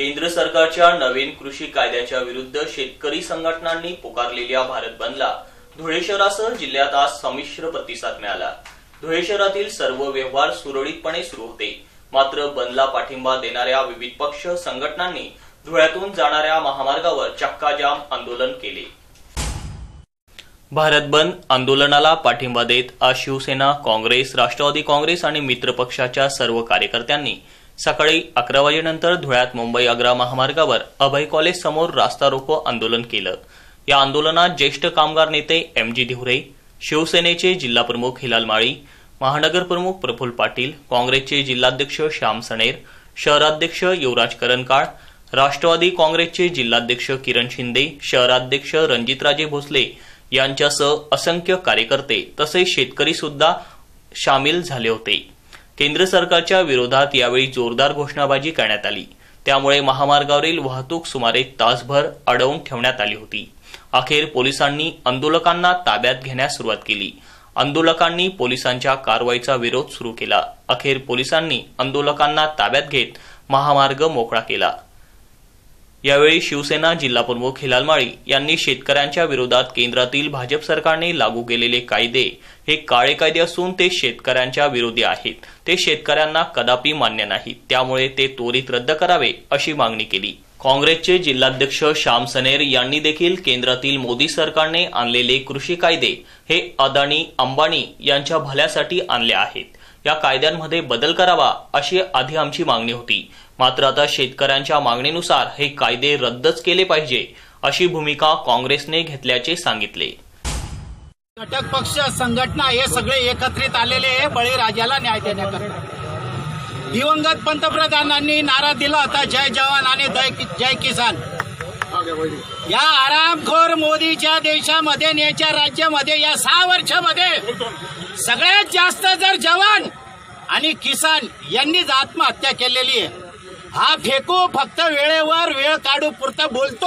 केंद्र सरकारच्या नवीन कृषी कायद्याच्या विरुद्ध शेतकरी संघटनांनी पुकारलेल्या भारत बंदला धुळे शहरासह जिल्ह्यात आज संमिश्र प्रतिसाद मिळाला। धुळे शहरातील सर्व व्यवहार सुरळीतपणे सुरू होते, मात्र बंदला पाठिंबा देणाऱ्या विविध पक्ष संघटनांनी धुळ्यातून जाणाऱ्या महामार्गावर चक्काजाम आंदोलन केले। भारत बंद आंदोलनाला पाठिंबा देत आज शिवसेना, काँग्रेस, राष्ट्रवादी काँग्रेस आणि मित्र पक्षाच्या सर्व कार्यकर्त्यांनी सकाळी 11 वाजेनंतर धुळ्यात मुंबई-आग्रा महामार्गावर अभय कॉलेज समोर रास्ता रोको आंदोलन केलं। या आंदोलनात ज्येष्ठ कामगार नेते MG धिवरे, शिवसेनेचे जिल्हाप्रमुख हिलाल माळी, महानगर प्रमुख प्रफुल्ल पाटील, काँग्रेसचे जिल्हाध्यक्ष श्याम सणेर, शहराध्यक्ष युवराज करंकाळ, राष्ट्रवादी काँग्रेसचे जिल्हाध्यक्ष किरण शिंदे, शहराध्यक्ष रणजितराजे भोसले यांच्यासह असंख्य कार्यकर्ते तसेच शेतकरी सुद्धा सामील झाले होते। केंद्र सरकारच्या विरोधात यावेळी जोरदार घोषणाबाजी करण्यात आली, त्यामुळे महामार्गावरील वाहतूक सुमारे तासभर अडवून ठेवण्यात आली होती। अखेर पोलिसांनी आंदोलकांना ताब्यात घेण्यास सुरुवात केली। आंदोलकांनी पोलिसांच्या कारवाईचा विरोध सुरू केला। अखेर पोलिसांनी आंदोलकांना ताब्यात घेत महामार्ग मोकळा केला। यावेळी शिवसेना जिल्हाप्रमुख हिलाल माळी यांनी शेतकऱ्यांच्या विरोधात केंद्रातील भाजप सरकारने लागू केलेले कायदे हे काळे कायदे असून ते शेतकऱ्यांच्या विरोधी आहेत, ते शेतकऱ्यांना कदापि मान्य नाहीत, त्यामुळे ते त्वरित रद्द करावे अशी मागणी केली। काँग्रेसचे जिल्हाध्यक्ष श्याम सणेर यांनी देखील केंद्रातील मोदी सरकारने आणलेले कृषी कायदे हे अदानी, अंबानी यांच्या भल्यासाठी आणले आहेत, या कायद्यांमध्ये बदल करावा अशी आधी आमची मागणी होती, मात्र आता शेतकऱ्यांच्या मागणीनुसार हे कायदे रद्दच केले पाहिजे अशी भूमिका काँग्रेसने घेतल्याचे सांगितले। घटक पक्ष संघटना हे सगळे एकत्रित आलेले आहे बळीराजाला न्याय देण्याकरता। दिवंगत पंतप्रधानांनी नारा दिला होता, जय जवान आणि जय किसान। या आरामखोर मोदीच्या देशामध्ये आणि याच्या राज्यामध्ये या 6 वर्षामध्ये सगळ्यात जास्त जर जवान आणि किसान यांनीच आत्महत्या केलेली आहे। हा फेकू फक्त वेळेवर वेळ काढू पुरता बोलतो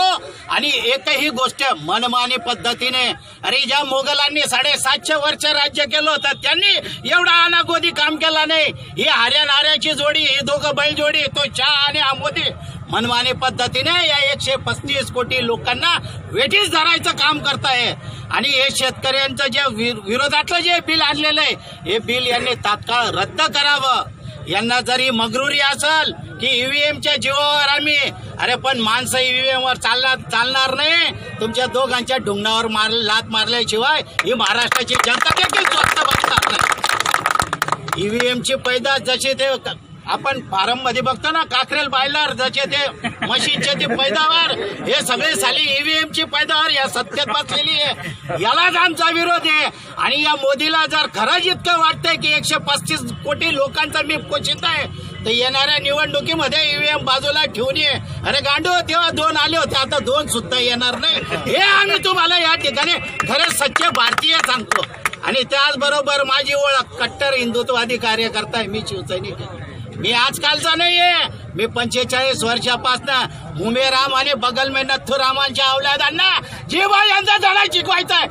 आणि एकही गोष्ट मनमानी पद्धतीने, अरे ज्या मोगलांनी 750 वर्ष राज्य केलं होतं त्यांनी एवढा अनागोदी काम केला नाही। ही हऱ्या-नाऱ्याची जोडी, ही दोघं बैल जोडी, तो चहा आणि मोदी मनमानी पद्धतीने या 135 कोटी लोकांना वेठीस धरायचं काम करताय। आणि हे शेतकऱ्यांचं जे विरोधातलं जे बिल आणलेलं आहे हे बिल यांनी तात्काळ रद्द करावं। यांना जरी मगरुरी असेल की ईव्हीएमच्या जीवावर आम्ही, अरे पण माणसं ईव्हीएम वर चालणार नाही। तुमच्या दोघांच्या ढुंगणावर लात मारल्याशिवाय ही महाराष्ट्राची जनता देखील स्वस्त बसणार नाही। ईव्हीएमची पैदास जशी ते आपण फार्म मध्ये बघतो ना, काकरेल बायलर जसे ते मशीनचे ते पैदावार, हे सगळे साली ईव्हीएमची पैदावार या सत्तेत बसलेली आहे। यालाच आमचा विरोध आहे। आणि या मोदीला जर खरंच इतकं वाटतंय की 135 कोटी लोकांचा मी पोषित आहे, तर येणाऱ्या निवडणुकीमध्ये ईव्हीएम बाजूला ठेवून ये। अरे गांडो, तेव्हा 2 आले होते, आता 2 सुद्धा येणार नाही, हे आम्ही तुम्हाला या ठिकाणी खरे सच्चे भारतीय सांगतो। आणि त्याचबरोबर माझी ओळख कट्टर हिंदुत्ववादी कार्यकर्ता आहे, मी शिवसैनिक आहे। मी आजकालचा नाहीये, मी 45 वर्षापासून मुमेराम आणि बगल में नथुरामांच्या अवलादांना जीवा यांचा धडा शिकवायचा आहे।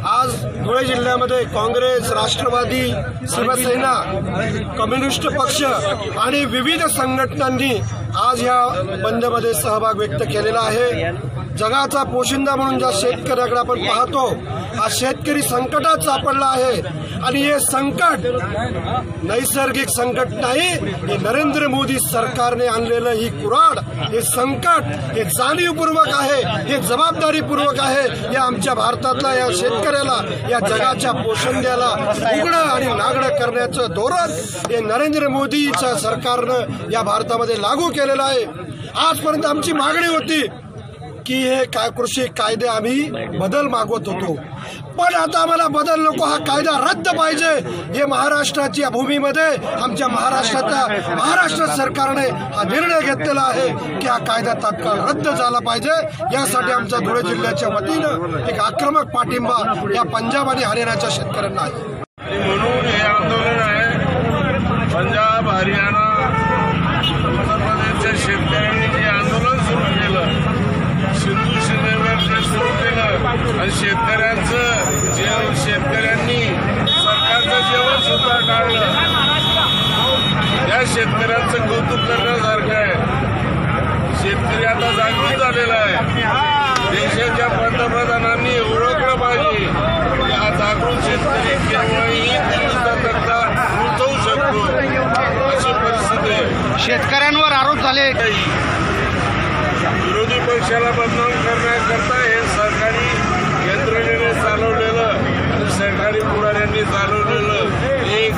आज धुळे जिल्ह्यामध्ये काँग्रेस, राष्ट्रवादी, शिवसेना, कम्युनिस्ट पक्ष आणि विविध संघटनांनी आज या बंदमध्ये सहभाग व्यक्त केलेला आहे। जगाचा पोशिंदा म्हणून ज्या शेतकऱ्याकडे आपण पाहतो, हा शेतकरी संकटात सापडला आहे। आणि हे संकट नैसर्गिक संकट नाही, हे नरेंद्र मोदी सरकारने आणलेलं ही कुऱ्हाड, हे संकट हे जाणीवपूर्वक आहे, हे जबाबदारीपूर्वक आहे। या आमच्या भारतातला या शेतकऱ्याला, या जगाच्या पोशिंद्याला उघडं आणि नागडं करण्याचं धोरण हे नरेंद्र मोदीच्या सरकारनं या भारतामध्ये लागू केलेलं आहे। आजपर्यंत आमची मागणी होती की हे कृषी कायदे आम्ही बदल मागवत होतो, पण आता आम्हाला बदल नको, हा कायदा रद्द पाहिजे। हे महाराष्ट्राच्या भूमीमध्ये आमच्या महाराष्ट्र सरकारने हा निर्णय घेतलेला आहे की हा कायदा तात्काळ रद्द झाला पाहिजे। यासाठी आमचा धुळे जिल्ह्याच्या वतीनं एक आक्रमक पाठिंबा या पंजाब आणि हरियाणाच्या शेतकऱ्यांना आहे। म्हणून हे आंदोलन आहे पंजाब, हरियाणा, उत्तर प्रदेशच्या शेतकऱ्यांनी जे आंदोलन सुरू केलं, सिंधू सीमेवर जे सुरू केलं आणि शेतकऱ्यांनी सरकारचं जेवण सुद्धा टाळलं, या शेतकऱ्यांचं कौतुक करण्यासारखं आहे. शेतकरी आता जागृत झालेला आहे. देशाच्या पंतप्रधानांनी ओळखलं पाहिजे की हा जागृत शेतकरी केव्हाही हिंदुस्थानकरता उठवू शकतो, अशी परिस्थिती आहे. शेतकऱ्यांवर आरोप झाले. विरोधी पक्षाला बदनाम करण्याकरता हे सरकारी यंत्रणेने चालवलेलं आणि सरकारी पुढाऱ्यांनी चालवलेलं एक